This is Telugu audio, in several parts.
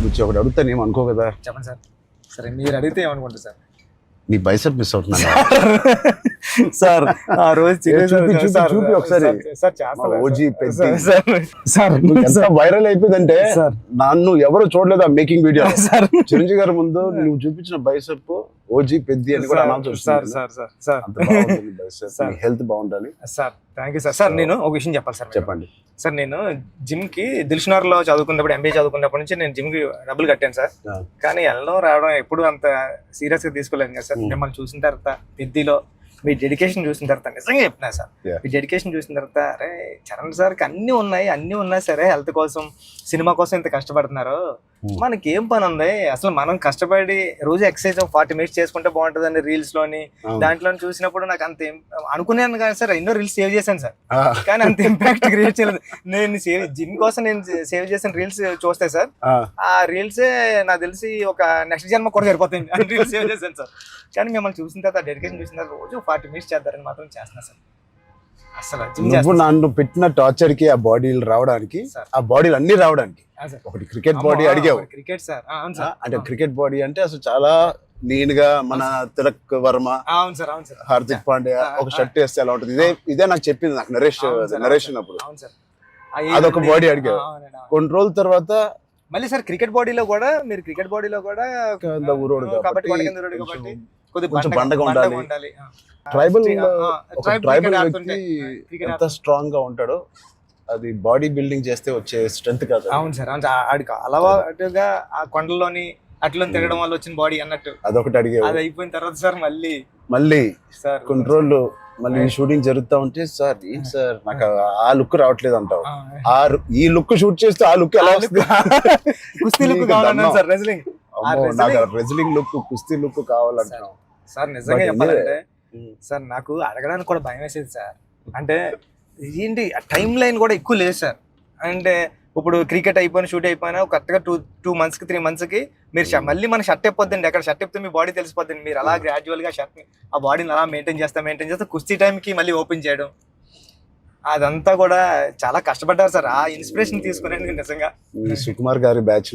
గురించి ఒకటి అడుగుతాను ఏం అనుకో కదా. చెప్పండి సార్. సరే మీరు అడిగితే ఏమనుకుంటారు సార్? నీ బైసెప్ మిస్ అవుతున్నా సార్ ఆ రోజు చూపి ఒకసారి. ఓజీ సార్ ఎంత వైరల్ అయిపోయిందంటే నన్ను ఎవరు చూడలేదు ఆ మేకింగ్ వీడియో. చిరంజీవి గారి ముందు నువ్వు చూపించిన బైసెప్ ఓజీ పెద్ది అని కూడా అనౌన్స్ చేస్తుంది. హెల్త్ బాగుండాలి sir. Thank you sir. Sir నేను ఒక విషయం చెప్పాలి సార్. చెప్పండి సార్. నేను జిమ్ కి దిల్షునగర్ లో చదువుకున్నప్పుడు ఎంబీఏ చదువుకున్నప్పటి నుంచి నేను జిమ్ కి డబ్బులు కట్టాను సార్. కానీ వెళ్ళడం రావడం ఎప్పుడు అంత సీరియస్ గా తీసుకోలేదు కదా సార్. మిమ్మల్ని చూసిన తర్వాత పెద్దిలో మీ డెడికేషన్ చూసిన తర్వాత నిజంగా చెప్తున్నా సార్, మీ డెడికేషన్ చూసిన తర్వాత అరే చరణ్ సార్కి అన్ని ఉన్నాయి సరే, హెల్త్ కోసం సినిమా కోసం ఇంత కష్టపడుతున్నారు, మనకి ఏం పని ఉంది అసలు, మనం కష్టపడి రోజు ఎక్సర్సైజ్ 40 minutes చేసుకుంటే బాగుంటుందని రీల్స్ లోని దాంట్లో చూసినప్పుడు నాకు అంత అనుకున్నాను కానీ సార్ ఎన్నో రీల్స్ సేవ్ చేశాను సార్, కానీ అంత ఇంపాక్ట్ క్రియేట్ చేయలేదు. నేను జిమ్ కోసం నేను సేవ్ చేసిన రీల్స్ చూస్తే సార్ ఆ రీల్స్ నాకు తెలిసి ఒక నెక్స్ట్ జన్మ కూడా సరిపోతుంది అని రీల్స్ సేవ్ చేశాను సార్. కానీ మిమ్మల్ని చూసిన తర్వాత డెడికేషన్ చూసిన తర్వాత రోజు 40 minutes చేద్దారని మాత్రం చేస్తున్నా సార్. అసలు నన్ను పెట్టిన టార్చర్ కి ఆ బాడీలు రావడానికి, ఆ బాడీలు అన్ని రావడానికి ఒకటి క్రికెట్ బాడీ అడిగావు. క్రికెట్ సార్ అంటే క్రికెట్ బాడీ అంటే అసలు చాలా లీన్ గా మన తిలక్ వర్మ, హార్దిక్ పాండ్యా ఒక షర్ట్ వేస్తే ఎలా ఉంటుంది, ఇదే నాకు చెప్పింది నాకు నరేషన్ అప్పుడు. అదొక బాడీ అడిగావు. కొన్ని రోజుల తర్వాత మళ్ళీ సార్ క్రికెట్ బాడీలో కూడా మీరు క్రికెట్ బాడీలో కూడా కొంచెం బండగా ఉండాలి. ట్రైబల్ వ్యక్తి ఎంత స్ట్రాంగ్ గా ఉంటాడో అది బాడీ బిల్డింగ్ చేస్తే వచ్చే స్ట్రెంత్ కాదు. అవును సార్. ఆడికి అలవాటుగా ఆ కొండలోని అట్లా తిరగడం వల్ల వచ్చిన బాడీ అన్నట్టు అదొకటి అడిగే. అది అయిపోయిన తర్వాత సార్ మళ్ళీ సార్ కొన్ని రోజులు మళ్ళీ షూటింగ్ జరుగుతా ఉంటే సార్ ఏంటి సార్ నాకు ఆ లుక్ రావట్లేదు అంటావు. ఈ లుక్ షూట్ చేస్తే ఆ లుక్ ఎలా వస్తుంది? కుస్తీ లుక్ కావాలన్నా సార్, రెజ్లింగ్ నాకు రెజ్లింగ్ లుక్, కుస్తీ లుక్ కావాలంటున్నావు సార్. నిజంగా చెప్పాలంటే సార్ నాకు అడగడానికి కూడా భయం వేసేది సార్. అంటే ఏంటి టైం లైన్ కూడా ఎక్కువ లేదు సార్. అంటే ఇప్పుడు క్రికెట్ అయిపోయినా షూట్ అయిపోయినా కరెక్ట్గా 2 months కి 3 months కి మీరు మళ్ళీ మన షర్ట్ అయిపోద్దండి. అక్కడ షర్ట్ అయిపోతే మీ బాడీ తెలిసిపోద్దండి. మీరు అలా గ్రాడ్యువల్ గా షర్ట్ ఆ బాడీని అలా మెయింటైన్ చేస్తే కుస్తీ టైంకి మళ్ళీ ఓపెన్ చేయడం అదంతా కూడా చాలా కష్టపడ్డారు సార్. ఆ ఇన్స్పిరేషన్ తీసుకునేందుకు నిజంగా సుకుమార్ గారి బ్యాచ్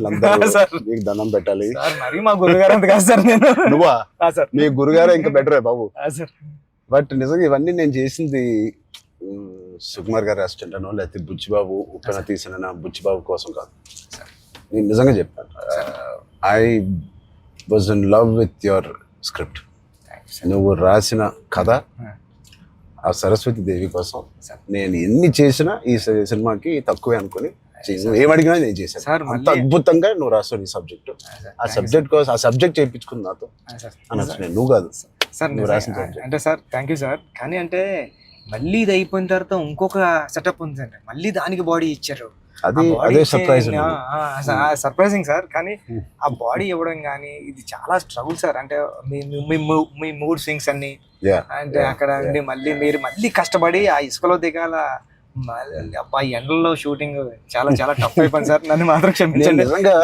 దండం పెట్టాలి. మరి మా గురుగారు అంత కాదు సార్. నేను నువ్వా సార్? మీ గురుగారే ఇంకా బెటరే బాబు. బట్ నిజంగా ఇవన్నీ నేను చేసింది సుకుమార్ గారి అసిస్టెంట్ అనో లేకపోతే బుచ్చిబాబు ఉప్పెన తీసిన బుచ్చిబాబు కోసం కాదు. నేను నిజంగా చెప్పాను, I was in love with your script. నువ్వు రాసిన కథ ఆ సరస్వతి దేవి కోసం నేను ఎన్ని చేసినా ఈ సినిమాకి తక్కువే అనుకుని ఏమడిగినా నేను చేశాను. అంత అద్భుతంగా నువ్వు రాసావు ఈ సబ్జెక్ట్. ఆ సబ్జెక్ట్ కోసం ఆ సబ్జెక్ట్ చేయించుకుంది నాతో అనొచ్చు. నేను నువ్వు కాదు సార్ నువ్వు రాసిన అంటే సార్. Thank you sir. కానీ అంటే మళ్ళీ ఇది అయిపోయిన తర్వాత ఇంకొక సెటప్ ఉందండి, మళ్ళీ దానికి బాడీ ఇచ్చారు. Surprising sir. కానీ ఆ బాడీ ఇవ్వడం కానీ ఇది చాలా స్ట్రగుల్ సార్. అంటే మీ మూడ్ స్వింగ్స్ అన్ని అంటే అక్కడ మళ్ళీ మీరు మళ్ళీ కష్టపడి ఆ ఇసుకలో దిగాల, ఆ ఎండల్లో షూటింగ్ చాలా చాలా టఫ్ అయిపోయింది సార్. నన్ను మాత్రం క్షమించండి. నిజంగా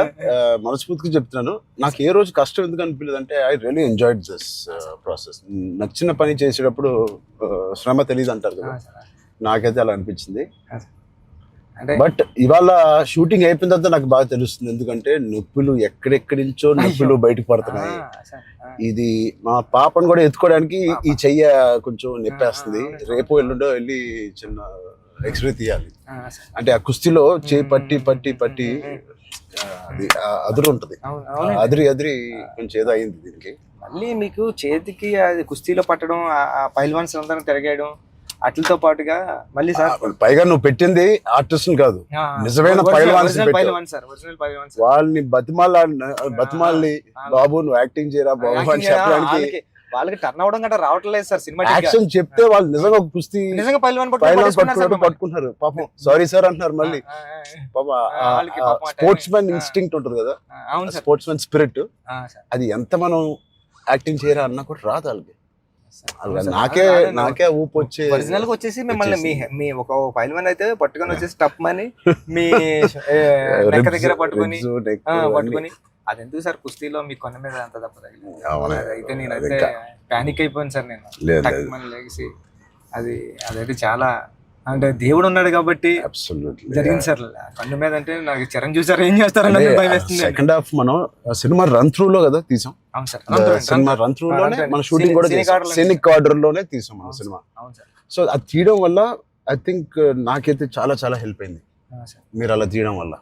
మనస్ఫూర్తిగా చెప్తున్నాను, నాకు ఏ రోజు కష్టం ఎందుకు అనిపించలేదు అంటే I really enjoyed this process. నచ్చిన పని చేసేటప్పుడు శ్రమ తెలియదు అంటారు కదా, నాకైతే అలా అనిపించింది. బట్ ఇవాళ షూటింగ్ అయిపోయిన తర్వాత నాకు బాగా తెలుస్తుంది, ఎందుకంటే నొప్పులు ఎక్కడెక్కడి నుంచో నొప్పులు బయటకు పడుతున్నాయి. ఇది మా పాపను కూడా ఎత్తుకోవడానికి ఈ చెయ్య కొంచెం నొప్పేస్తుంది. రేపు ఎల్లుండో వెళ్ళి చిన్న ఎక్స్రే తీయాలి. అంటే ఆ కుస్తీలో చేయి పట్టి అది అదురు ఉంటది, అదిరి కొంచెం ఏదో అయింది దీనికి. మళ్ళీ మీకు చేతికి అది కుస్తీలో పట్టడం, ఆ పైల్వాన్స్ అందరం తిరగేయడం అట్లతో పాటుగా మళ్ళీ సార్ పైగా నువ్వు పెట్టింది ఆర్టిస్ట్ కాదు, నిజమైన పైల్వాన్స్. వాళ్ళని బతిమాలి బాబు నువ్వు యాక్టింగ్ చేయరా బాబు అని చెప్పడానికి వాళ్ళకి టర్న్ అవడం గట్రా రావట్లేదు సార్. సినిమా యాక్షన్ చెప్తే వాళ్ళు నిజంగా కుస్తీ నిజంగా పైల్వాన్ పట్టుకుంటున్నారు. పాపం సారీ సార్ అంటున్నారు. మళ్ళీ స్పోర్ట్స్ మ్యాన్ ఇన్స్టింక్ట్ ఉంటుంది కదా, స్పోర్ట్స్ మ్యాన్ స్పిరిట్, అది ఎంత మనం యాక్టింగ్ చేయరా అన్నా కూడా రాదు వాళ్ళకి. నాకే ఊపు వచ్చి ఒరిజినల్ గా వచ్చేసి మిమ్మల్ని మీ ఒక పైల్వాన్ అయితే పట్టుకొని వచ్చేసి టప్ అని మీ నెక్క దగ్గర పట్టుకొని అది ఎందుకు సార్ కుస్తీలో మీ కొన్న మీద అంత తప్ప అయితే నేనైతే ప్యానిక్ అయిపోయాను సార్. నేను లేచి అదైతే చాలా అంటే దేవుడు ఉన్నాడు కాబట్టి అబ్సల్యూట్లీ జరిగింది సార్. కన్ను మీద అంటే నాకు చిరంజీవి సార్ ఏం చేస్తారని భయం వేస్తుంది. సెకండ్ హాఫ్ మనం సినిమా రన్ త్రూ లో కదా తీసాం. అవును సార్, సినిమా రన్ త్రూ లోనే మన షూటింగ్ కూడా సీనిక్ ఆర్డర్ లోనే తీసాం మన సినిమా. అవును సార్. సో అది తీయడం వల్ల ఐ థింక్ నాకైతే చాలా చాలా హెల్ప్ అయింది మీరు అలా తీయడం వల్ల.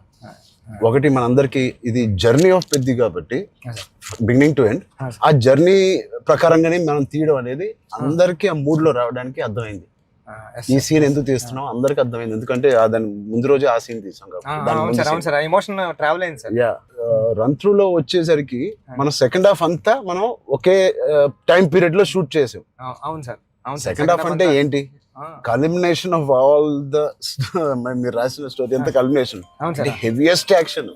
ఒకటి మనందరికి ఇది జర్నీ ఆఫ్ పెద్ది కాబట్టి బిగినింగ్ టు ఎండ్ ఆ జర్నీ ప్రకారంగానే మనం తీయడం అనేది అందరికీ ఆ మూడ్ లో రావడానికి అర్థమైంది. ఈ సీన్ ఎందుకు తీస్తున్నాం అందరికి అర్థమైంది, ఎందుకంటే దాని ముందు రోజే ఆ సీన్ తీసాం కాబట్టి. యా రన్ త్రూ లో వచ్చేసరికి మనం సెకండ్ హాఫ్ అంతా మనం ఒకే టైం పీరియడ్ లో షూట్ చేసాం. సెకండ్ హాఫ్ అంటే ఏంటి, కల్మినేషన్ ఆఫ్ ఆల్ ద మీరు రాసిన స్టోరీ అంతా culmination. Heaviest action,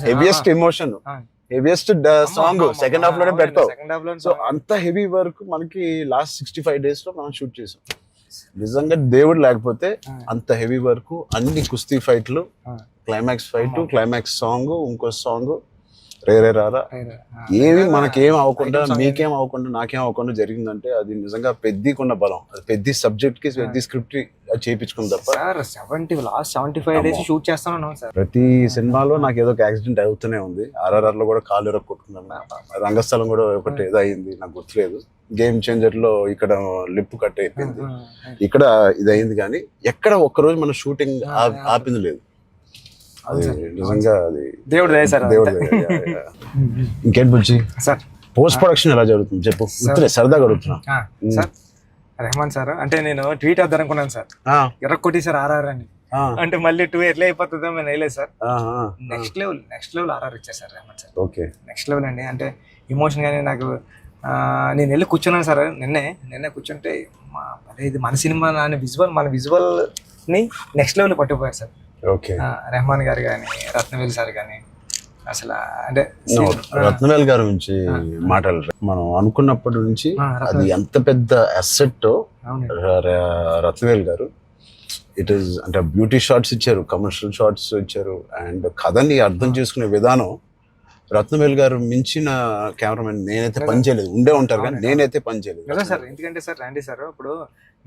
heaviest emotion, heaviest song second half లోనే పెడతావు. సో అంత హెవీ వర్క్ మనకి లాస్ట్ 65 days లో మనం షూట్ చేసాం. నిజంగా దేవుడు లేకపోతే అంత హెవీ వర్క్, అన్ని కుస్తీ ఫైట్లు, క్లైమాక్స్ ఫైట్, క్లైమాక్స్ సాంగ్, ఇంకో సాంగ్ రేరే రారా ఏమి మనకేం అవ్వకుండా మీకేం అవ్వకుండా నాకేం అవ్వకుండా జరిగిందంటే అది నిజంగా పెద్దకున్న బలం. అది పెద్ద సబ్జెక్ట్ కి పెద్ద స్క్రిప్ట్ చేయించుకుంది తప్ప. లాస్ట్ 75 days షూట్ చేస్తాను సార్. ప్రతి సినిమాలో నాకు ఏదో ఒక యాక్సిడెంట్ అవుతూనే ఉంది. RRR లో కూడా కాలు ఎరగ కొట్టుకున్నాను, రంగస్థలం కూడా ఒకటి ఏదో అయింది నాకు గుర్తులేదు. గేమ్ చేంజర్ లో ఇక్కడ లిప్ కట్ అయిపోయింది, ఇక్కడ ఇది అయింది. కానీ ఎక్కడ ఒక్కరోజు మన షూటింగ్ ఆపింది లేదు. అది నిజంగా అది దేవుడు. ఇంకేంటి బుజ్జి సార్ పోస్ట్ ప్రొడక్షన్ ఎలా జరుగుతుంది చెప్పు, సరదాగా అడుగుతున్నా. సార్ రెహమాన్ సార్ అంటే నేను ట్వీట్ వద్దాం అనుకున్నాను సార్, ఎర్రకొట్టి సార్ RRR అని. అంటే మళ్ళీ 2 ఎట్లా అయిపోతుందో నేను వేయలేదు సార్. నెక్స్ట్ లెవెల్ RRR ఇచ్చారు sir Rahman sir. Okay next level అండి. అంటే ఎమోషన్ గానీ నాకు నేను వెళ్ళి కూర్చున్నాను సార్. నిన్నే కూర్చుంటే ఇది మన సినిమా మన విజువల్ ని నెక్స్ట్ లెవెల్ పట్టుకుపోయారు సార్. ఓకే రెహమాన్ గారు కానీ, రత్నవేల్ సార్ కానీ, అసలు అంటే రత్నవేల్ గారి గురించి మాట్లాడరు. మనం అనుకున్నప్పటి నుంచి అది ఎంత పెద్ద అసెట్ రత్నవేల్ గారు. ఇట్ ఈస్ అంటే బ్యూటీ షాట్స్ ఇచ్చారు, కమర్షియల్ షాట్స్ ఇచ్చారు, అండ్ కథని అర్థం చేసుకునే విధానం. రత్నవేల్ గారు మించిన కెమెరామెన్ నేనైతే పని చేయలేదు. ఉండే ఉంటారు కానీ నేనైతే పని చేయలేదు సార్. ఎందుకంటే సార్ రాండీ సార్ ఇప్పుడు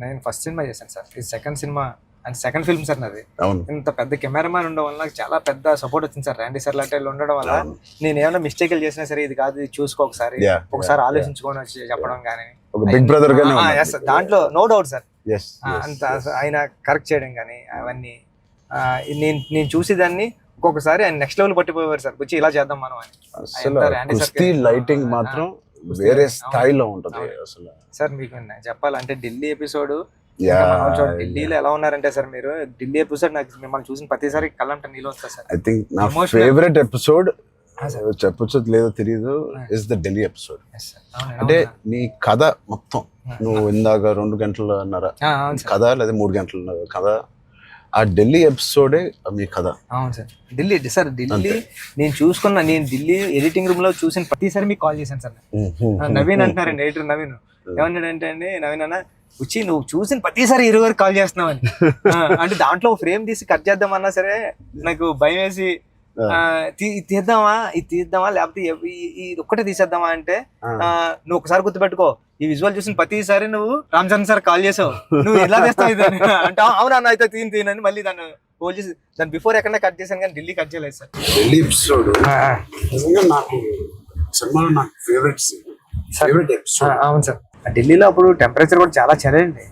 నేను ఫస్ట్ సినిమా చేశాను సార్, ఇది second cinema and second film sir నాది. ఇంత పెద్ద కెమెరామ్యాన్ ఉండడం వల్ల నాకు చాలా పెద్ద సపోర్ట్ వచ్చింది సార్. రాండీ సార్ లాంటి ఉండడం వల్ల నేను ఏమైనా మిస్టేక్లు చేసినా సరే ఇది కాదు, ఇది చూసుకో ఒకసారి ఆలోచించుకొని వచ్చి చెప్పడం కానీ, బిగ్ బ్రదర్ దాంట్లో నో డౌట్ సార్. అంత ఆయన కరెక్ట్ చేయడం కానీ అవన్నీ నేను చూసేదాన్ని ఒక్కొక్కసారి ఆయన నెక్స్ట్ లెవెల్ పట్టిపోయేవారు సార్. వచ్చి ఇలా చేద్దాం మనం అని. లైటింగ్ మాత్రం వేరే స్థాయిలో ఉంటది అసలు. సార్ మీకు చెప్పాలంటే ఢిల్లీ ఎపిసోడ్, ఢిల్లీలో ఎలా ఉన్నారంటే సార్ మీరు ఢిల్లీ ఎపిసోడ్ నాకు మిమ్మల్ని చూసిన ప్రతిసారి కళ్ళంట నీళ్ళు వస్తా సార్. ఐ థింక్ నా ఫేవరెట్ ఎపిసోడ్ చెప్పొచ్చు లేదో తెలియదు ఇస్ ద ఢిల్లీ ఎపిసోడ్. అంటే నీ కథ మొత్తం నువ్వు ఇందాక 2 గంటలన్నర కథ లేదా 3 గంటల కథ, ఆ ఢిల్లీ ఎపిసోడే మీ కథ. అవును సార్. ఢిల్లీ నేను ఢిల్లీ ఎడిటింగ్ రూమ్ లో చూసిన ప్రతిసారి మీకు కాల్ చేశాను సార్. నవీన్ అంటున్నారండి, ఎడిటర్ నవీన్ ఏమన్నాడంటే అండి, నవీన్ అన్న వచ్చి నువ్వు చూసిన ప్రతిసారి 20 వరకు కాల్ చేస్తున్నావు అని. అంటే దాంట్లో ఫ్రేమ్ తీసి కట్ చేద్దామన్నా సరే నాకు భయం వేసి తీద్దామా లేకపోతే ఇది ఒక్కటే తీసేద్దామా అంటే, నువ్వు ఒకసారి గుర్తుపెట్టుకో ఈ విజువల్ చూసిన ప్రతిసారి నువ్వు రామ్ చరణ్ సార్ కాల్ చేసావు, నువ్వు ఎలా చేస్తావు ఇది అంటే అవునా అయితే తీనని మళ్ళీ దాన్ని హోల్డ్ చేసి దాని బిఫోర్ ఎక్కడ కట్ చేశాను కానీ ఢిల్లీ కట్ చేయలేదు సార్. ఢిల్లీ ఎపిసోడ్ నాకు సినిమాలో నాకు ఫేవరెట్ ఎపిసోడ్. అవును సార్. ఢిల్లీలో అప్పుడు టెంపరేచర్ కూడా చాలా చలండి,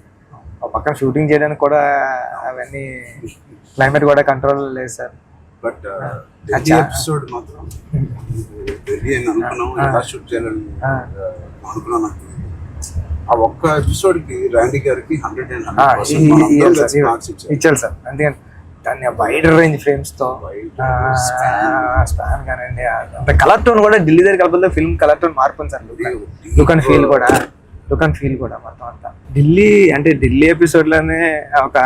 పక్కన షూటింగ్ చేయడానికి కూడా అవన్నీ క్లైమేట్ కూడా కంట్రోల్ లేదు సార్. బట్ ఎపిసోడ్ మాత్రం ఎలా షూట్ చేయాలని అనుకున్నాను. ఆ ఒక్క ఎపిసోడ్ కి రాండీ గారికి 100% ఇచ్చారు సార్. అందుకని దాన్ని వైడ్ రేంజ్ ఫ్రేమ్స్ తో స్పాన్ కానండి, అంత కలర్ టోన్ కూడా ఢిల్లీ దగ్గర కలపలే ఫిల్మ్ కలర్ టోన్ మార్పు సార్. లుక్ అండ్ ఫీల్ కూడా మొత్తం అంతా ఢిల్లీ అంటే ఢిల్లీ ఎపిసోడ్ లోనే ఒక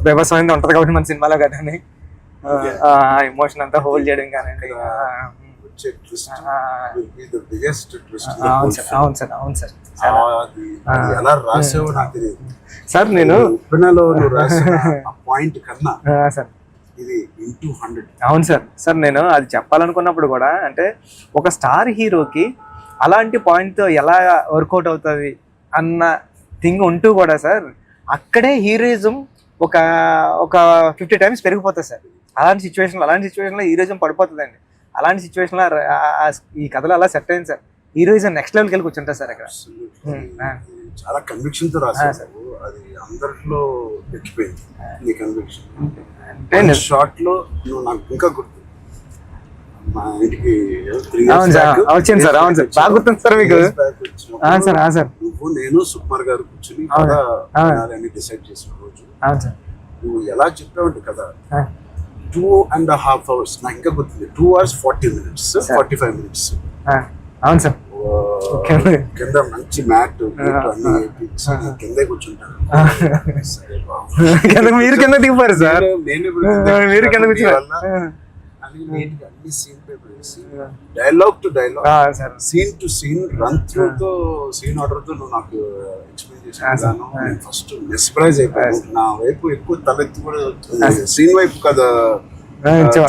వ్యవసాయం ఉంటది కాబట్టి మన సినిమాలో కదా ఎమోషన్ అంతా హోల్డ్ చేయడం కానండి. అవును సార్. సార్ నేను పాయింట్ కన్నా సార్ ఇది ఇంటూ 100. అవును సార్ నేను అది చెప్పాలనుకున్నప్పుడు కూడా అంటే ఒక స్టార్ హీరోకి అలాంటి పాయింట్తో ఎలా వర్కౌట్ అవుతుంది అన్న థింగ్ ఉంటూ కూడా సార్ అక్కడే హీరోయిజం ఒక ఒక 50 times పెరిగిపోతుంది సార్. అలాంటి సిచ్యువేషన్లో హీరోయిజం పడిపోతుందండి. అలాంటి సిచ్యువేషన్లో ఈ కథలో అలా సెట్ అయింది సార్. హీరోయిజం నెక్స్ట్ లెవెల్కి వెళ్ళి కూర్చుంటారు సార్ ఇక్కడ. చాలా కన్విక్షన్ తో రాశారు, అది అందరిలో ఎక్కిపోయింది నీ కన్విక్షన్. షార్ట్ లో నువ్వు నాకు ఇంకా గుర్తు, మా ఇంటికి 3 years back వచ్చింది సార్. అవును సార్, బాగా గుర్తుంది సార్ మీకు. నువ్వు నేను సుకుమార్ గారు కూర్చుని అని డిసైడ్ చేసిన రోజు నువ్వు ఎలా చెప్పావంటే కదా 2.5 hours, నాకు ఇంకా గుర్తుంది. 2 hours 40 minutes 45 minutes. అవును సార్, కింద మంచి మ్యాట్ అన్ని కిందే కూర్చుంటాను. మీరు కింద దిగిపోయారు సార్, మీరు కింద అన్ని సీన్ పేపర్ వేసి dialogue to dialogue, scene to scene, run through తో సీన్ ఆర్డర్ తో నువ్వు నాకు ఎక్స్ప్లెయిన్ చేసాను. నేను ఫస్ట్ మెస్ప్రైజ్ అయిపోయాను. నా వైపు ఎక్కువ తలెత్తి కూడా సీన్ వైపు కదా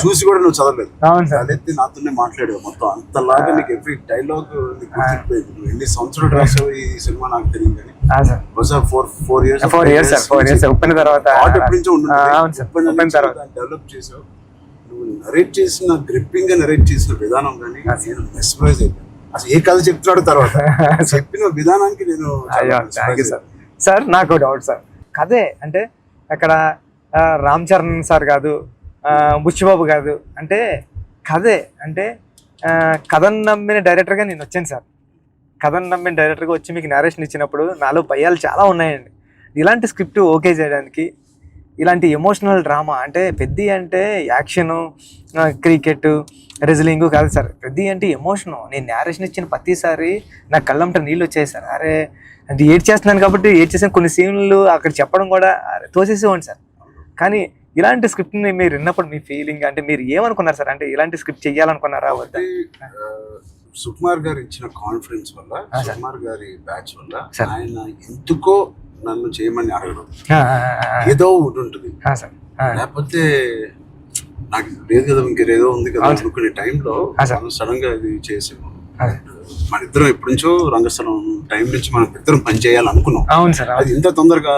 చూసి కూడా నువ్వు చదవలేదు, తలెత్తి నాతోనే మాట్లాడావు మొత్తం. అంతలాగా నీకు ఎవ్రీ డైలాగ్ నీకు గుర్తుపోయింది. నువ్వు ఎన్ని సంవత్సరాలు రాసావు ఈ సినిమా నాకు తెలియదు, కానీ బహుశా 4 years డెవలప్ చేసావు. నువ్వు నరేట్ చేసిన గ్రిప్పింగ్ గా నరేట్ చేసిన విధానం కానీ నేను మెస్ప్రైజ్ అయిపోయాను. అసలు ఏ కథ చెప్తున్నాడు తర్వాత చెప్పిన విధానానికి నేను. సార్ నాకు డౌట్ సార్, కథే అంటే అక్కడ రామ్ చరణ్ సార్ కాదు, బుచ్చిబాబు కాదు, అంటే కథే అంటే కథను నమ్మిన డైరెక్టర్గా నేను వచ్చాను సార్. కథను నమ్మిన డైరెక్టర్గా వచ్చి మీకు నేరేషన్ ఇచ్చినప్పుడు నాలో భయాలు చాలా ఉన్నాయండి. ఇలాంటి స్క్రిప్ట్ ఓకే చేయడానికి, ఇలాంటి ఎమోషనల్ డ్రామా అంటే పెద్ది అంటే యాక్షను, క్రికెట్, రెజ్లింగ్ కాదు సార్. పెద్ది అంటే ఎమోషను. నేను నేరేషన్ ఇచ్చిన ప్రతిసారి నా కళ్ళంట నీళ్ళు వచ్చాయి సార్. అరే అంటే ఏడ్ చేస్తున్నాను కాబట్టి ఏడ్ చేసిన కొన్ని సీన్లు అక్కడ చెప్పడం కూడా తోసేసేవాడిని సార్. కానీ ఇలాంటి స్క్రిప్ట్ని మీరు విన్నప్పుడు మీ ఫీలింగ్ అంటే మీరు ఏమనుకున్నారు సార్? అంటే ఇలాంటి స్క్రిప్ట్ చెయ్యాలనుకున్నారా వద్దా? సుకుమార్ గారు ఇచ్చిన కాన్ఫిడెన్స్ వల్ల, సుకుమార్ గారి బ్యాచ్ వల్ల ఆయన ఎందుకో నన్ను చేయమని అడగడం ఏదో ఒకటి ఉంటుంది. లేకపోతే నాకు లేదు కదా ఇంకేదో ఉంది కదా అనుకునే టైంలో సడన్ గా ఇది చేసాము. మన ఇద్దరం ఎప్పటి నుంచో రంగస్థలం టైం నుంచి మనం ఇద్దరం పని చేయాలనుకున్నాం. అవును సార్, అది ఇంత తొందరగా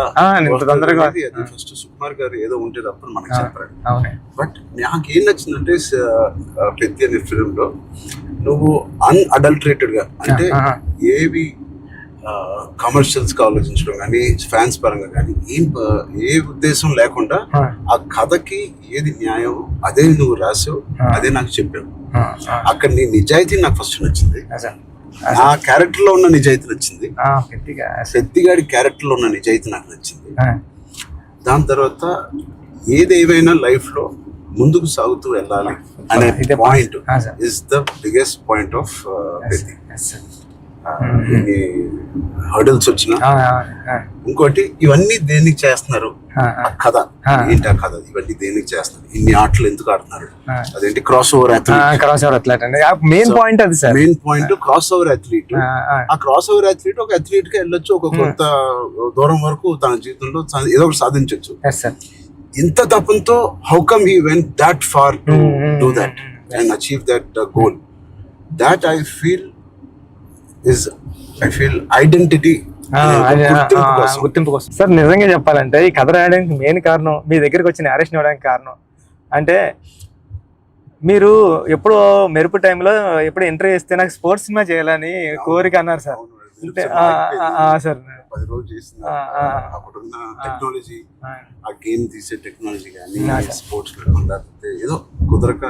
అది ఫస్ట్ సుకుమార్ గారు ఏదో ఉంటే తప్ప మనకు చెప్పారు. బట్ నాకేం నచ్చిందంటే పెద్ద అనే ఫిలిం లో నువ్వు అన్అడల్టరేటెడ్ గా, అంటే ఏవి కమర్షియల్స్ గా ఆలోచించడం కానీ ఫ్యాన్స్ పరంగా కానీ ఏ ఉద్దేశం లేకుండా ఆ కథకి ఏది న్యాయం అదే నువ్వు రాసావు, అదే నాకు చెప్పావు. అక్కడ నీ నిజాయితీ నాకు ఫస్ట్ నచ్చింది. ఆ క్యారెక్టర్ లో ఉన్న నిజాయితీ నచ్చింది, పెద్దిగాడి క్యారెక్టర్ లో ఉన్న నిజాయితీ నాకు నచ్చింది. దాని తర్వాత ఏదేమైనా లైఫ్ లో ముందుకు సాగుతూ వెళ్ళాలి అనే point is the biggest point of Peddi. Hurdles వచ్చిన ఇంకోటి ఇవన్నీ దేనికి చేస్తున్నారు, కథ ఏంటి, ఆ కథ ఇవన్నీ దేనికి చేస్తున్నారు, ఇన్ని ఆటలు ఎందుకు ఆడుతున్నారు, అదేంటి cross over athlete. Main point అది sir, main point cross over athlete. ఆ క్రాస్ ఓవర్ అథ్లీట్ ఒక అథ్లీట్ గా వెళ్ళొచ్చు, ఒక కొంత దూరం వరకు తన జీవితంలో ఏదో ఒకటి సాధించవచ్చు. ఇంత తపంతో how come he went that far to do that and achieve that goal. That I feel identity, గుర్తింపు కోసం. సార్ నిజంగా చెప్పాలంటే ఈ కథ రాయడానికి మెయిన్ కారణం, మీ దగ్గరికి వచ్చి నేరేషన్ ఇవ్వడానికి కారణం అంటే మీరు ఎప్పుడు మెరుపు టైంలో ఎప్పుడు ఎంట్రీ చేస్తే నాకు స్పోర్ట్స్ సినిమా చేయాలని కోరిక అన్నారు సార్. సార్ 10 రోజులు చేసిన అప్పుడున్న టెక్నాలజీ, ఆ గేమ్ తీసే టెక్నాలజీ కానీ స్పోర్ట్స్ లేకపోతే ఏదో కుదరక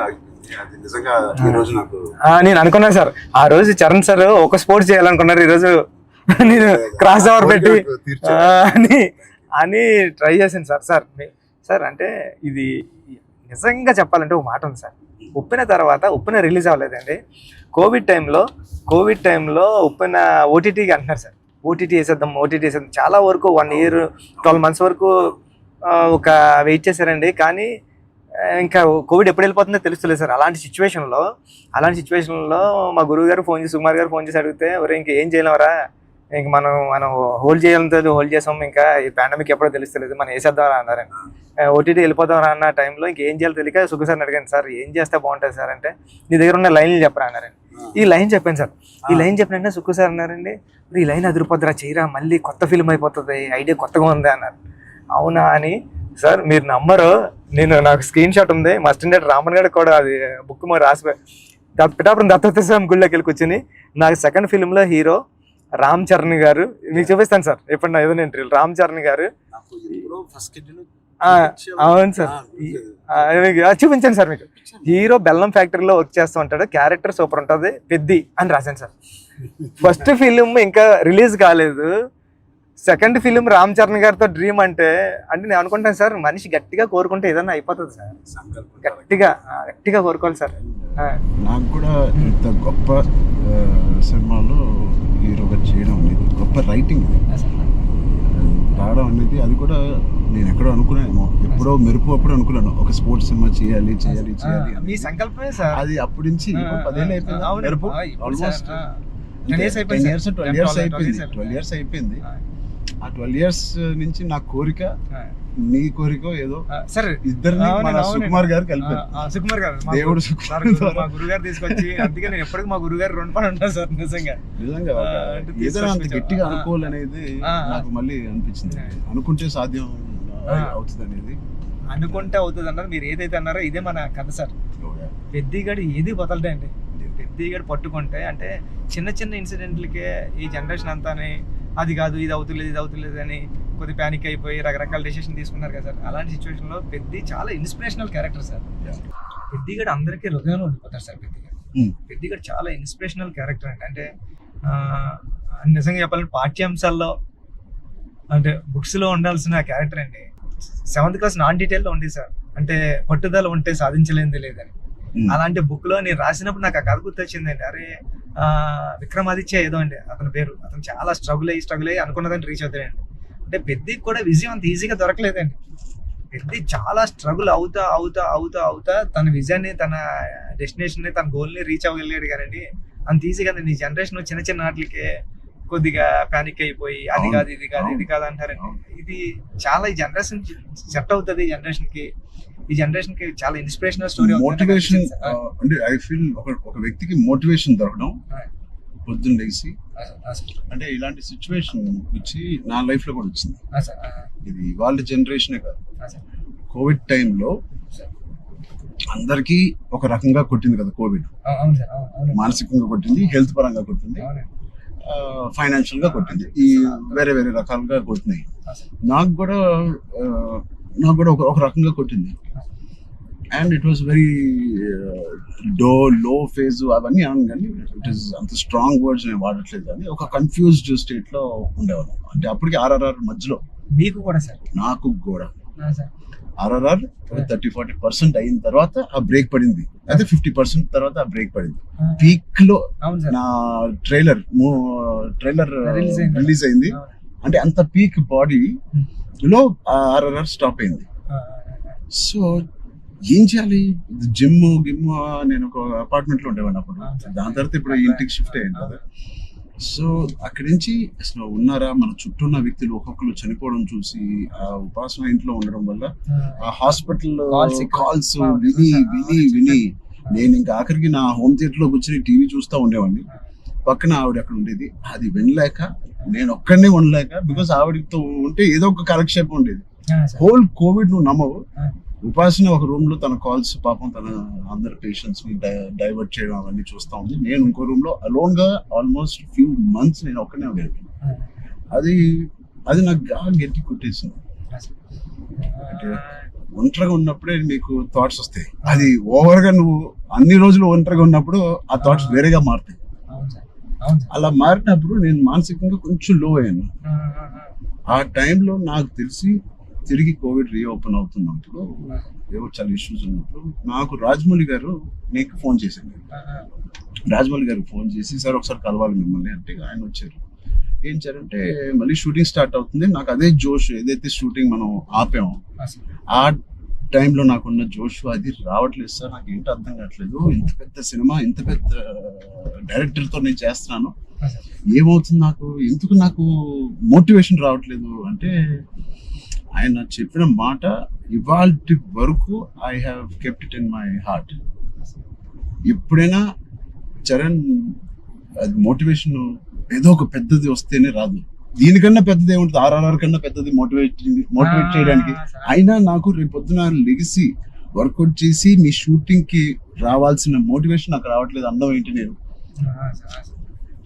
అది నిజంగా ఈ రోజు నాకు నేను అనుకున్నాను సార్. ఆ రోజు చరణ్ సార్ ఒక స్పోర్ట్స్ చేయాలనుకున్నారు, ఈ రోజు నేను క్రాస్ ఓవర్ పెట్టి అని ట్రై చేశాను సార్. సార్ అంటే ఇది నిజంగా చెప్పాలంటే ఒక మాట ఉంది సార్. ఉప్పెన రిలీజ్ అవ్వలేదండి. కోవిడ్ టైంలో ఉప్పెన ఓటీటీకి అంటున్నారు సార్. ఓటీటీ వేసేద్దాం చాలా వరకు 1 year 12 months వరకు ఒక వెయిట్ చేశారండి. కానీ ఇంకా కోవిడ్ ఎప్పుడు వెళ్ళిపోతుందో తెలుస్తలేదు సార్. అలాంటి సిచ్యువేషన్లో మా గురువు గారు ఫోన్ చేసి, సుకుమార్ గారు ఫోన్ చేసి అడిగితే, ఎవరు ఇంకా ఏం చేయలేవరా, ఇంక మనం హోల్డ్ చేసాం, ఇంకా ఈ పాండమిక్ ఎప్పుడో తెలుస్తలేదు, మనం వేసేద్దామరా అన్నారండి. ఓటీటీ వెళ్ళిపోతామరా అన్న టైంలో ఇంకేం చేయాలో తెలియక సుకు సార్ని అడిగాను, సార్ ఏం చేస్తే బాగుంటుంది సార్ అంటే, నీ దగ్గర ఉన్న లైన్లు చెప్పరా అన్నారండి. ఈ లైన్ చెప్పాను సార్. ఈ లైన్ చెప్పినంటే సుకు సార్ అన్నారండి, ఈ లైన్ అదిరిపోద్దురా, చేయరా, మళ్ళీ కొత్త ఫిల్మ్ అయిపోతుంది, ఐడియా కొత్తగా ఉంది అన్నారు. అవునా అని సార్ మీరు నమ్మరు, నాకు స్క్రీన్ షాట్ ఉంది, మా స్టూడెంట్ రామన్ గారు కూడా అది బుక్ మరి రాసి పిఠాపురం దత్తత స్వామి గుళ్ళోకి వెళ్ళి కూర్చుని నాకు సెకండ్ ఫిల్మ్ లో హీరో రామ్ చరణ్ గారు, మీకు చూపిస్తాను సార్ ఎప్పుడన్నా ఏదైనా ఇంటర్వ్యూ, రామ్ చరణ్ గారు. అవును సార్, చూపించాను సార్ మీకు. హీరో బెల్లం ఫ్యాక్టరీలో వర్క్ చేస్తూ ఉంటాడు, క్యారెక్టర్ సూపర్ ఉంటుంది, పెద్ది అని రాశాను సార్. ఫస్ట్ ఫిలిం ఇంకా రిలీజ్ కాలేదు, సెకండ్ ఫిలిం రామ్ చరణ్ గారితో డ్రీమ్ అంటే నేను అనుకుంటాను సార్, మనిషి గట్టిగా కోరుకుంటే ఏదైనా అయిపోతుంది సార్, గట్టిగా కోరుకోవాలి సార్. నాకు కూడా ఇంత గొప్ప సినిమాలో హీరోగా చేయడం అనేది గొప్ప రైటింగ్ రావడం అనేది, అది కూడా నేను ఎక్కడో అనుకున్నానేమో, ఎప్పుడో మెరుపు అప్పుడు అనుకున్నాను ఒక స్పోర్ట్స్ సినిమా చేయాలి. మీ సంకల్పమే సార్ అది. అప్పటి నుంచి 10 ఏళ్ళు అయిపోయింది, మెరుపు ఆల్మోస్ట్ 12 ఇయర్స్ అయిపోయింది. ఆ 12 ఇయర్స్ నుంచి నా కోరిక, నీ కోరిక ఏదో సార్ ఇద్దరిని సుకుమార్ గారు కలిపారు. సుకుమార్ గారు దేవుడు మా గురుగారు తీసుకొచ్చి, అందుకే నేను ఎప్పటికీ మా గురుగారు 2 పని ఉంటాను సార్. నిజంగా ఏదైనా అంత గట్టిగా అనుకోవాలనేది నాకు మళ్ళీ అనిపించింది. అనుకుంటే సాధ్యం అవుతుంది అనేది, అనుకుంటే అవుతుంది అన్నారు. మీరు ఏదైతే అన్నారో ఇదే మన కథ సార్. పెద్దిగడు ఏది వదలడండి, పెద్దిగడు పట్టుకుంటే అంటే చిన్న చిన్న ఇన్సిడెంట్లకే ఈ జనరేషన్ అంతానే అది కాదు ఇది అవుతులేదు అని కొద్ది ప్యానిక్ అయిపోయి రకరకాల డెసిషన్ తీసుకున్నారు కదా సార్. అలాంటి సిచ్యువేషన్ లో పెద్ది చాలా ఇన్స్పిరేషనల్ క్యారెక్టర్ సార్. పెద్దిగడు అందరికీ హృదయంలో ఉండిపోతారు సార్. పెద్దిగడు చాలా ఇన్స్పిరేషనల్ క్యారెక్టర్ అంటే నిజంగా చెప్పాలంటే పాఠ్యాంశాల్లో అంటే బుక్స్ లో ఉండాల్సిన క్యారెక్టర్ అండి. 7th క్లాస్ నాన్ డీటెయిల్ లో ఉంది సార్, అంటే పట్టుదల ఉంటే సాధించలేనిది లేదని. అలాంటి బుక్ లో నేను రాసినప్పుడు నాకు ఆ కథ గుర్తొచ్చిందండి. అరే విక్రమాదిత్య ఏదో అండి అతని పేరు, అతను చాలా స్ట్రగుల్ అయ్యి అనుకున్నదాన్ని రీచ్ అవుతాడండి. అంటే పెద్దికి కూడా విజయం అంత ఈజీగా దొరకలేదండి. పెద్ది చాలా స్ట్రగుల్ అవుతా తన విజయాన్ని, తన డెస్టినేషన్ ని, తన గోల్ ని రీచ్ అవ్వగలిగాడు కానీ అంత ఈజీగా నీ జనరేషన్ చిన్న చిన్న వాటికి కొద్దిగా ప్యానిక్ అయిపోయి అది కాదు ఇది కాదు అంటారండి. ఇది చాలా ఈ జనరేషన్ సెట్ అవుతుంది, ఈ జనరేషన్ కి చాలా ఇన్స్పిరేషనల్ స్టోరీ. మోటివేషన్ అంటే ఐ ఫీల్ ఒక వ్యక్తికి మోటివేషన్ దొరకడం పొద్దున్న లేచి, అంటే ఇలాంటి సిచ్యువేషన్ వచ్చి నా లైఫ్ లో కూడా వచ్చింది. ఇది వాళ్ళ జనరేషనే కాదు, కోవిడ్ టైంలో అందరికీ ఒక రకంగా కొట్టింది కదా కోవిడ్. మానసికంగా కొట్టింది, హెల్త్ పరంగా కొట్టింది, ఫైనాన్షియల్ గా కొట్టింది, ఈ వేరే రకాలుగా కొట్టినాయి. నాకు కూడా ఒక రకంగా కొట్టింది. And it was very low phase అవన్నీ అన్నాను, కానీ ఇట్ ఈస్ అంత స్ట్రాంగ్ వర్డ్స్ నేను వాడట్లేదు, కానీ ఒక కన్ఫ్యూజ్డ్ స్టేట్ లో ఉండేవాళ్ళం. అంటే అప్పటికి RRR మధ్యలో మీకు కూడా సార్, నాకు కూడా RRR 30-40% అయిన తర్వాత ఆ బ్రేక్ పడింది, అయితే 50% తర్వాత ఆ బ్రేక్ పడింది. పీక్ లో నా ట్రైలర్ రిలీజ్ అయింది, అంటే అంత పీక్ బాడీ లో RRR స్టాప్ అయింది. సో ఏం చేయాలి, జిమ్ నేను ఒక అపార్ట్మెంట్ లో ఉండేవాడిని అప్పుడు, దాని తర్వాత ఇప్పుడు ఇంటికి షిఫ్ట్ అయ్యాను కదా. సో అక్కడి నుంచి అసలు ఉన్నారా, మన చుట్టూ ఉన్న వ్యక్తులు ఒక్కొక్కరు చనిపోవడం చూసి ఆ ఉపాసన ఇంట్లో ఉండడం వల్ల ఆ హాస్పిటల్ కాల్స్ విని నేను ఇంకా ఆఖరికి నా హోమ్ థియేటర్ లో కూర్చొని టీవీ చూస్తూ ఉండేవాడిని. పక్కన ఆవిడ అక్కడ ఉండేది, అది వినలేక నేను ఒక్కడనే ఉండలేక, బికాస్ ఆవిడతో ఉంటే ఏదో ఒక కాలక్షేపం ఉండేది. హోల్ కోవిడ్ నువ్వు నమ్మవు, ఉపాసన ఒక రూమ్ లో తన కాల్స్ పాపం తన అందరు పేషెంట్స్ ని డైవర్ట్ చేయడం అవన్నీ చూస్తా ఉంది. నేను ఇంకో రూమ్ లో అలోన్ గా ఆల్మోస్ట్ ఫ్యూ మంత్స్ నేను ఒక్కనే ఉండేది. అది నాకు గట్టి కొట్టేసింది. అంటే ఒంటరిగా ఉన్నప్పుడే నీకు థాట్స్ వస్తాయి, అది ఓవర్ గా నువ్వు అన్ని రోజులు ఒంటరిగా ఉన్నప్పుడు ఆ థాట్స్ వేరేగా మారుతాయి. అలా మారినప్పుడు నేను మానసికంగా కొంచెం లో అయ్యాను. ఆ టైంలో నాకు తెలిసి తిరిగి కోవిడ్ రీఓపెన్ అవుతున్నప్పుడు, ఏవో చాలా ఇష్యూస్ ఉన్నప్పుడు నాకు రాజమౌళి గారు నీకు ఫోన్ చేశాను. రాజమౌళి గారికి ఫోన్ చేసి, సార్ ఒకసారి కలవాలి మిమ్మల్ని అంటే ఆయన వచ్చారు. ఏం చేయాలంటే మళ్ళీ షూటింగ్ స్టార్ట్ అవుతుంది, నాకు అదే జోష్, ఏదైతే షూటింగ్ మనం ఆపామో ఆ టైంలో నాకున్న జోష్ అది రావట్లేదు సార్, నాకు ఏంటో అర్థం కావట్లేదు, ఇంత పెద్ద సినిమా ఇంత పెద్ద డైరెక్టర్తో నేను చేస్తున్నాను, ఏమవుతుంది ఎందుకు నాకు మోటివేషన్ రావట్లేదు అంటే, ఆయన చెప్పిన మాట ఇవాల్టి వరకు I have kept it in my heart. ఎప్పుడైనా చరణ్ అది మోటివేషన్ ఏదో ఒక పెద్దది వస్తేనే రాదు, దీనికన్నా పెద్దది ఏముంటుంది, RRR కన్నా పెద్దది మోటివేట్ చేయడానికి. అయినా నాకు రేపు పొద్దున లెగిసి వర్కౌట్ చేసి మీ షూటింగ్ కి రావాల్సిన మోటివేషన్ నాకు రావట్లేదు. అందం ఏంటి నేను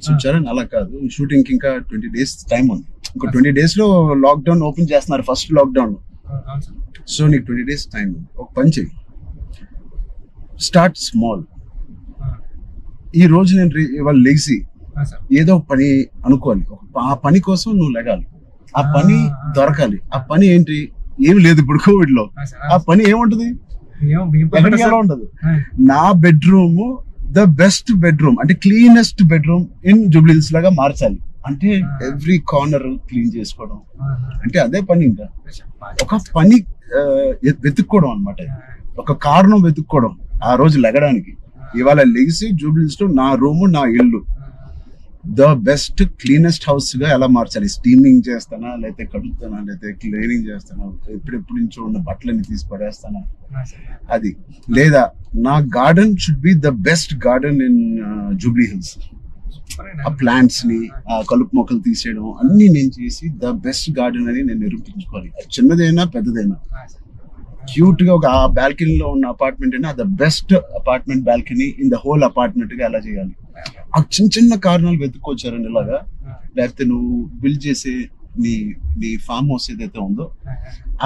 చూచారా? అలా కాదు, షూటింగ్ కి ఇంకా 20 days టైం ఉంది. ఇంకా 20 days లో లాక్డౌన్ ఓపెన్ చేస్తున్నారు, ఫస్ట్ లాక్డౌన్. సో నీకు 20 days టైం ఉంది. ఒక పని చెయ్యి, స్టార్ట్ స్మాల్. ఈ రోజు నేను ఇవాళ లెగిసి ఏదో ఒక పని అనుకోవాలి, ఆ పని కోసం నువ్వు లెగాలి, ఆ పని దొరకాలి. ఆ పని ఏంటి? ఏమి లేదు ఇప్పుడు కోవిడ్ లో. ఆ పని ఏముంటది? ఎక్కడికి ఎలా ఉండదు. నా బెడ్రూమ్ ద బెస్ట్ బెడ్రూమ్, అంటే క్లీనెస్ట్ బెడ్రూమ్ ఇన్ జూబ్లీహిల్స్ లాగా మార్చాలి. అంటే ఎవ్రీ కార్నర్ క్లీన్ చేసుకోవడం, అంటే అదే పని. ఇంకా ఒక పని వెతుక్కోవడం అన్నమాట. ఒక కారణం వెతుక్కోవడం ఆ రోజు లెగడానికి. ఇవాళ లెగిసి జూబ్లీహిల్స్ లో నా రూము, నా ఇల్లు ద బెస్ట్ క్లీనెస్ట్ హౌస్ గా ఎలా మార్చాలి? స్టీమింగ్ చేస్తానా, లేకపోతే కడుగుతానా, లేకపోతే క్లీనింగ్ చేస్తానా, ఎప్పుడెప్పుడు నుంచో ఉన్న బట్టలని తీసి పడేస్తానా, అది లేదా నా garden should be the best garden in Jubilee Hills. ఆ ప్లాంట్స్ ని, ఆ కలుపు మొక్కలు తీసేయడం అన్ని నేను చేసి ద బెస్ట్ గార్డెన్ అని నేను నిరూపించుకోవాలి. చిన్నదైనా పెద్దదైనా క్యూట్ గా ఒక బాల్కనీలో ఉన్న అపార్ట్మెంట్ అయినా the best apartment balcony in the whole apartment గా ఎలా చేయాలి? ఆ చిన్న చిన్న కారణాలు వెతుక్కొచ్చారండి ఇలాగా. లేకపోతే నువ్వు బిల్డ్ చేసే నీ ఫామ్ హౌస్ ఏదైతే ఉందో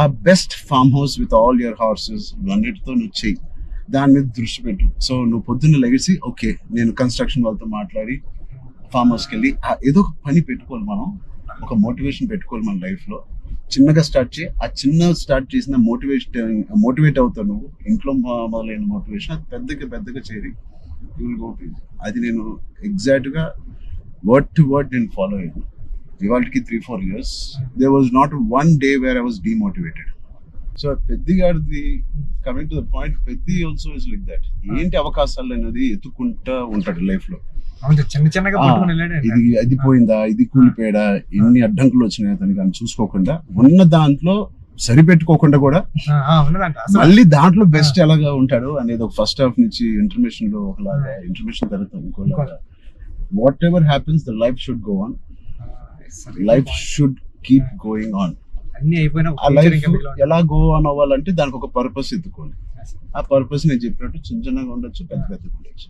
ఆ best farm house with all your horses అన్నిటితో నువ్వు చెయ్యి, దాని మీద దృష్టి పెట్టు. సో నువ్వు పొద్దున్న లెగిసి ఓకే నేను కన్స్ట్రక్షన్ వాళ్ళతో మాట్లాడి ఫామ్ హౌస్కి వెళ్ళి ఏదో ఒక పని పెట్టుకోవాలి. మనం ఒక మోటివేషన్ పెట్టుకోవాలి మన లైఫ్ లో. చిన్నగా స్టార్ట్ చేయి. ఆ చిన్న స్టార్ట్ చేసిన మోటివేట్ అవుతావు నువ్వు. ఇంట్లో మొదలైన మోటివేషన్ అది పెద్దగా చేరి యూ విల్ గో టు. అది నేను ఎగ్జాక్ట్ గా వర్డ్ టు వర్డ్ నేను ఫాలో అయ్యాను. ఇవాళకి 3-4 years there was not one day where I was demotivated. So Peddi గారిది coming to the point, Peddi also is like that. ఏంటి అవకాశాలు అనేది ఎత్తుకుంటా ఉంటాడు లైఫ్ లో. ఇది అది పోయిందా, ఇది కూలిపోయాడా, ఎన్ని అడ్డంకులు వచ్చినాయి అతనికి అని చూసుకోకుండా ఉన్న దాంట్లో సరిపెట్టుకోకుండా కూడా మళ్ళీ దాంట్లో బెస్ట్ ఎలాగా ఉంటాడు అనేది ఒక ఫస్ట్ హాఫ్ నుంచి ఇంటర్మిషన్ లో ఒకలాగా, ఇంటర్మిషన్ తర్వాత ఇంకోలాగా. Whatever happens the life should go on, life should keep going on. ఆ లైఫ్ ఎలా గో ఆన్ అవ్వాలంటే దానికి ఒక పర్పస్ ఎత్తుకోండి. ఆ పర్పస్ నేను చెప్పినట్టు చిన్న చిన్నగా ఉండొచ్చు, పెద్ద ఉండొచ్చు.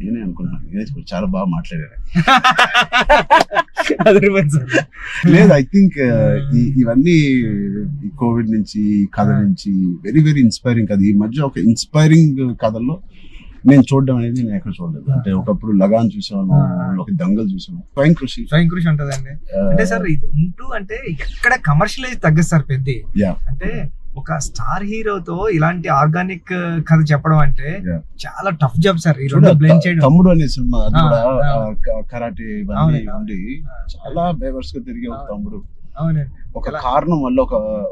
నేనే అనుకున్నాను, నేనే చాలా బాగా మాట్లాడాను. లేదు, ఐ థింక్ ఇవన్నీ ఈ కోవిడ్ నుంచి, కథ నుంచి వెరీ వెరీ ఇన్స్పైరింగ్ కథ. ఈ మధ్య ఒక ఇన్స్పైరింగ్ కథల్లో నేను చూడడం అనేది నేను ఎక్కడ చూడలేదు. అంటే ఒకప్పుడు లగాన్ చూసాను, ఒక దంగల్ చూసాను, స్వయం కృషి ఉంటదండి. అంటే సార్ ఇది ఉంటూ అంటే ఎక్కడ కమర్షియలైజ్ తగ్గదు సార్ పెద్ద. అంటే ఒక స్టార్ హీరోతో ఇలాంటి ఆర్గానిక్ కథ చెప్పడం అంటే చాలా టఫ్ జాబ్ సార్. ఈ రెండు బ్లెండ్ చేయడం. తమ్ముడు అనే సినిమా అది కూడా కరాటే ఇవన్నీ ఉండి చాలా బేవర్స్ గా తిరిగే ఒక తమ్ముడు ఒక కారణం వల్ల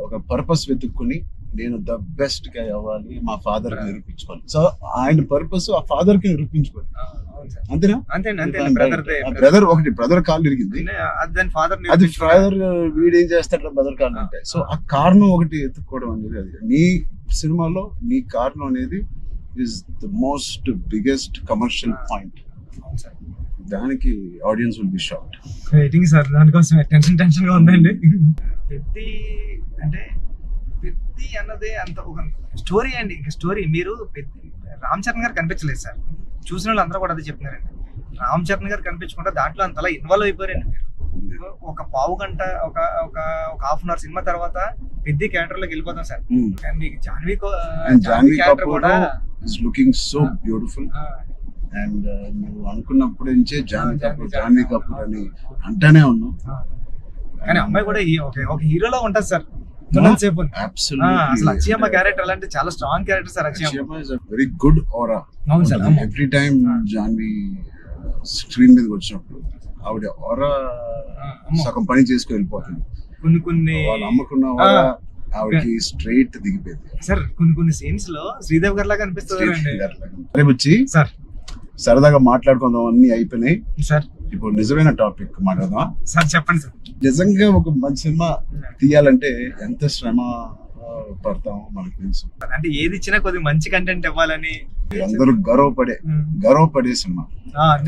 ఒక పర్పస్ వెతుక్కుని నేను ద బెస్ట్ గా అవ్వాలి, మా ఫాదర్ కి నిరూపించుకోవాలి. సో ఆయన పర్పస్ ఆ ఫాదర్ కి నిరూపించుకోవాలి. అంతేనా? బ్రదర్ ఒకటి బ్రదర్ కాళ్ళు ఇరిగింది, అది ఫాదర్ వీడేం చేస్తాడు బ్రదర్ కాళ్ళు అంటే. సో ఆ కారణం ఒకటి ఎత్తుక్కోవడం అనేది, అది నీ సినిమాలో నీ కారణం అనేది is the most biggest commercial point. దానికి audience will be shocked. Waiting sir, దానికోసం టెన్షన్ గా ఉందండి. పెద్ది అంటే పెద్ది అన్నదే అంత ఒక స్టోరీ అండి. స్టోరీ మీరు రామ్ చరణ్ గారు కనిపించలేదు సార్. చూసిన వాళ్ళు అందరూ కూడా అదే చెప్తున్నారండి. రామ్ చరణ్ గారు కనిపించకుండా దాంట్లో అంతలా ఇన్వాల్వ్ అయిపోయారండి మీరు. ఒక పావు గంట ఒక హాఫ్ అన్ అవర్ సినిమా తర్వాత పెద్ద క్యారెక్టర్ లోకి వెళ్ళిపోతాం సార్. కానీ మీకు జాన్వీ క్యారెక్టర్ కూడా లుకింగ్ సో బ్యూటిఫుల్. అండ్ నువ్వు అనుకున్నప్పుడు నుంచే జాన్వీ కపూర్ అని అంటానే ఉన్నావు. కానీ అమ్మాయి కూడా ఒక హీరోలో ఉంటది సార్. అక్షయమ్మ క్యారెక్టర్ అంటే చాలా strong character sir. Akshayamma is a very good aura. అవును sir. Every time Janhvi screen మీదకి వచ్చినప్పుడు ఆవిడ ఆరా సగం పని చేసుకుని వెళ్ళిపోతుంది. కొన్ని వాళ్ళు అమ్ముకున్న ఆరా ఆవిడకి స్ట్రైట్ దిగిపోయింది సార్. కొన్ని సీన్స్ లో శ్రీదేవి గారి లాగా అనిపిస్తుంది. వచ్చి సార్ సరదాగా మాట్లాడుకుందాం, అన్ని అయిపోయినాయి సార్. ఇప్పుడు నిజమైన టాపిక్ మాట్లాడదాం సార్. చెప్పండి సార్. నిజంగా ఒక మంచి సినిమా తీయాలంటే ఎంత శ్రమ పడతాం మనకు తెలుసు. అంటే ఏది ఇచ్చినా కొద్దిగా మంచి కంటెంట్ ఇవ్వాలని అందరూ గర్వపడే సినిమా,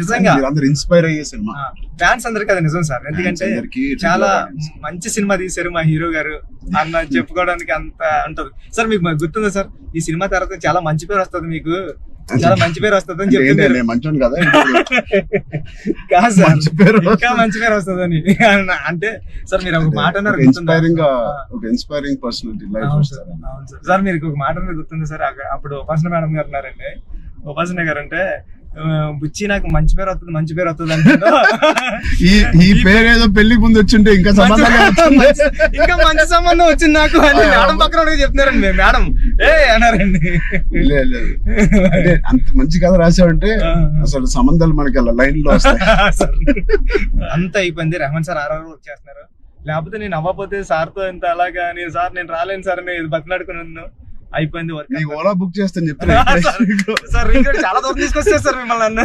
నిజంగా అందరూ ఇన్స్పైర్ అయ్యే సినిమా. ఫ్యాన్స్ అందరికి అది నిజం సార్. ఎందుకంటే అందరికీ చాలా మంచి సినిమా తీశారు మా హీరో గారు అన్న చెప్పుకోవడానికి అంత ఉంటది సార్. మీకు గుర్తుందా సార్, ఈ సినిమా తర్వాత చాలా మంచి పేరు వస్తుంది, మీకు చాలా మంచి పేరు వస్తుంది అని చెప్తున్నారు. మంచోని కదా కాదు సార్, మంచి పేరు ఇంకా మంచి పేరు వస్తుందని అంటే సార్ మీరు ఒక మాట అన్నారు ఇన్స్పైరింగ్ పర్సనాలిటీ లైఫ్. అవును సార్, మీరు ఒక మాట అనేది గుర్తుంది సార్. అప్పుడు ఉపాసన మేడం గారు ఉన్నారండి, ఉపాసన గారు అంటే బుచ్చి నాకు మంచి పేరు వస్తుంది అంటే ఈ పేరు ఏదో పెళ్లికి ముందు వచ్చింటే ఇంకా ఇంకా మంచి సంబంధం వచ్చింది నాకు అని మేడం పక్కన చెప్తున్నారండి. మేడం అన్నారండి. అంటే అంత మంచి కథ రాసావంటే అసలు సంబంధాలు మనకి అలా లైన్ లో వస్తాయి. అంత అయిపోయింది. రెహమాన్ సార్ ఆర్ఆర్ వచ్చేస్తున్నారు, లేకపోతే నేను అవ్వకపోతే సార్తో ఇంత అలాగా నేను రాలేను సార్ అని బతిలాడుకున్నాను. అయిపోయింది వర్క్. ఓలా బుక్ చేస్తాను చెప్తున్నా సార్ చాలా దూరం తీసుకొచ్చారు సార్ మిమ్మల్ని అన్న.